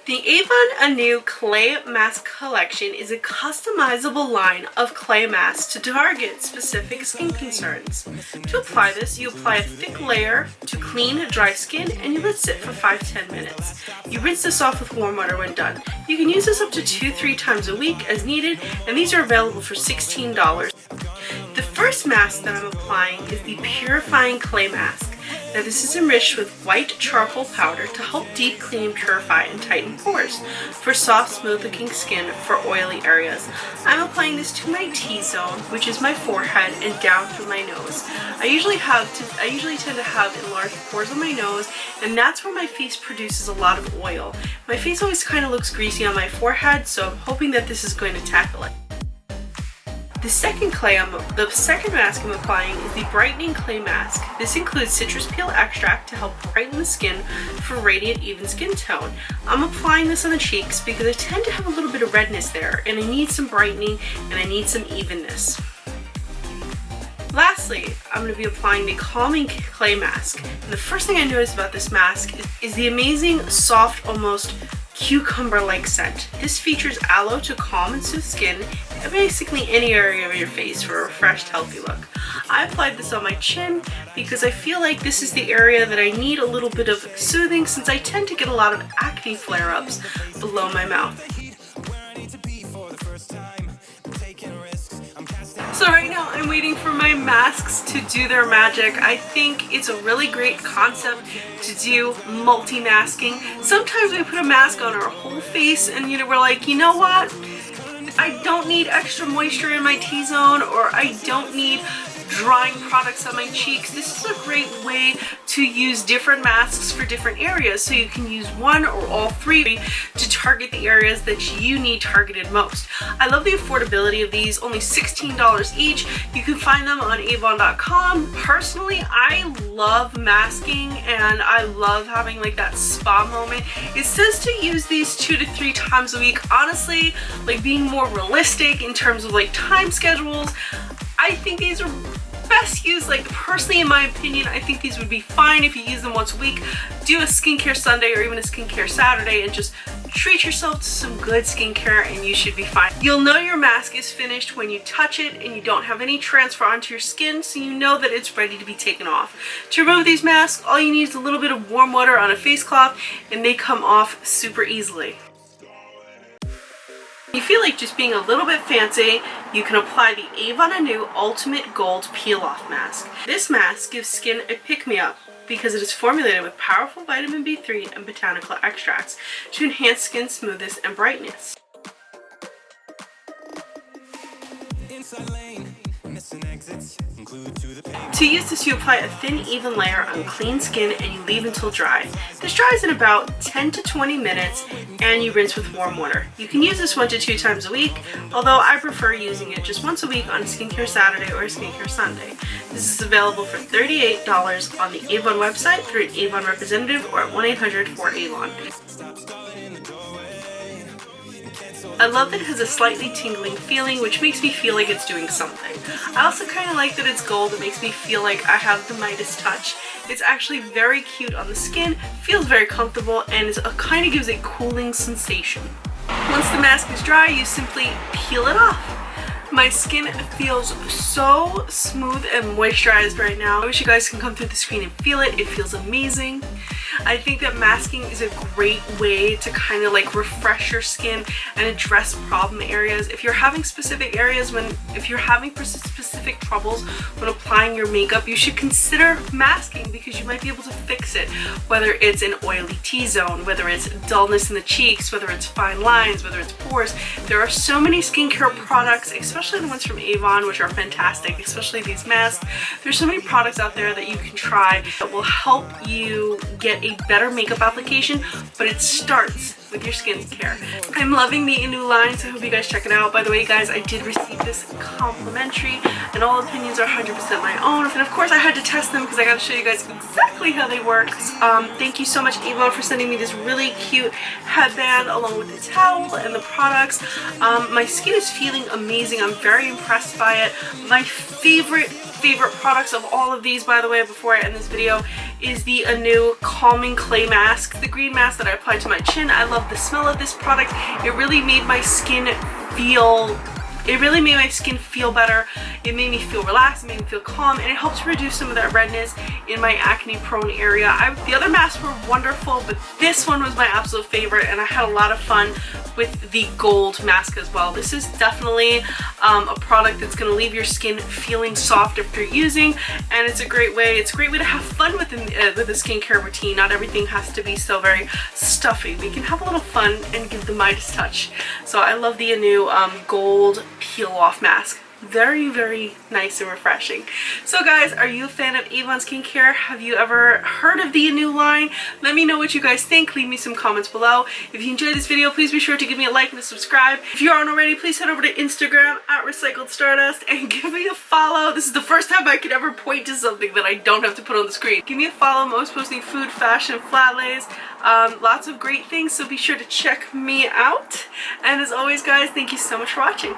The AVON Anew Clay Mask collection is a customizable line of clay masks to target specific skin concerns. To apply this, you apply a thick layer to clean, dry skin, and you let it sit for 5-10 minutes. You rinse this off with warm water when done. You can use this up to 2-3 times a week as needed, and these are available for $16. The first mask that I'm applying is the Purifying Clay Mask. Now this is enriched with white charcoal powder to help deep clean, purify, and tighten pores for soft, smooth looking skin for oily areas. I'm applying this to my T-zone, which is my forehead, and down through my nose. I usually tend to have enlarged pores on my nose, and that's where my face produces a lot of oil. My face always kind of looks greasy on my forehead, so I'm hoping that this is going to tackle it. The second mask I'm applying is the Brightening Clay Mask. This includes citrus peel extract to help brighten the skin for radiant, even skin tone. I'm applying this on the cheeks because I tend to have a little bit of redness there, and I need some brightening and I need some evenness. Lastly, I'm going to be applying the Calming Clay Mask. And the first thing I noticed about this mask is the amazing, soft, almost cucumber-like scent. This features aloe to calm and soothe skin and basically any area of your face for a refreshed, healthy look. I applied this on my chin because I feel like this is the area that I need a little bit of soothing, since I tend to get a lot of acne flare-ups below my mouth. So right now I'm waiting for my masks to do their magic. I think it's a really great concept to do multi-masking. Sometimes we put a mask on our whole face and we're like, you know what? I don't need extra moisture in my T-zone, or I don't need drying products on my cheeks. This is a great way to use different masks for different areas, so you can use one or all three to target the areas that you need targeted most. I love the affordability of these, only $16 each. You can find them on avon.com. Personally, I love masking and I love having like that spa moment. It says to use these 2 to 3 times a week. Honestly, like being more realistic in terms of like time schedules, I think these are best used, like personally in my opinion, I think these would be fine if you use them once a week. Do a skincare Sunday or even a skincare Saturday and just treat yourself to some good skincare and you should be fine. You'll know your mask is finished when you touch it and you don't have any transfer onto your skin, so you know that it's ready to be taken off. To remove these masks, all you need is a little bit of warm water on a face cloth and they come off super easily. If you feel like just being a little bit fancy, you can apply the AVON Anew Ultimate Gold Peel Off Mask. This mask gives skin a pick-me-up because it is formulated with powerful vitamin B3 and botanical extracts to enhance skin smoothness and brightness. To use this, you apply a thin, even layer on clean skin and you leave until dry. This dries in about 10 to 20 minutes and you rinse with warm water. You can use this 1 to 2 times a week, although I prefer using it just once a week on a skincare Saturday or a skincare Sunday. This is available for $38 on the Avon website through an Avon representative or at 1-800-4AVON. I love that it has a slightly tingling feeling, which makes me feel like it's doing something. I also kind of like that it's gold. It makes me feel like I have the Midas touch. It's actually very cute on the skin, feels very comfortable, and kind of gives a cooling sensation. Once the mask is dry, you simply peel it off. My skin feels so smooth and moisturized right now. I wish you guys can come through the screen and feel it. It feels amazing. I think that masking is a great way to kind of like refresh your skin and address problem areas. If you're having specific specific troubles when applying your makeup, you should consider masking because you might be able to fix it. Whether it's an oily T-zone, whether it's dullness in the cheeks, whether it's fine lines, whether it's pores. There are so many skincare products, especially the ones from Avon, which are fantastic, especially these masks. There's so many products out there that you can try that will help you get a better makeup application, but it starts with your skincare. I'm loving the Anew line, so I hope you guys check it out. By the way, guys, I did receive this complimentary, and all opinions are 100% my own. And of course, I had to test them because I got to show you guys exactly how they work. Thank you so much, Avon, for sending me this really cute headband along with the towel and the products. My skin is feeling amazing. I'm very impressed by it. My favorite favorite products of all of these, by the way, before I end this video, is the Anew Calming Clay Mask, the green mask that I applied to my chin. I love the smell of this product. It really made my skin feel better. It made me feel relaxed, it made me feel calm, and it helps reduce some of that redness in my acne prone area. The other masks were wonderful, but this one was my absolute favorite, and I had a lot of fun with the gold mask as well. This is definitely a product that's going to leave your skin feeling soft after using, and it's a great way to have fun with the skincare routine. Not everything has to be so very stuffy. We can have a little fun and give the Midas touch. So I love the Anew gold peel off mask. Very, very nice and refreshing. So guys, are you a fan of Avon skincare? Have you ever heard of the Anew line? Let me know what you guys think. Leave me some comments below. If you enjoyed this video, please be sure to give me a like and a subscribe. If you aren't already, please head over to Instagram at Recycled Stardust and give me a follow. This is the first time I could ever point to something that I don't have to put on the screen. Give me a follow. I'm always posting food, fashion, flat lays, lots of great things, so be sure to check me out. And as always guys, thank you so much for watching.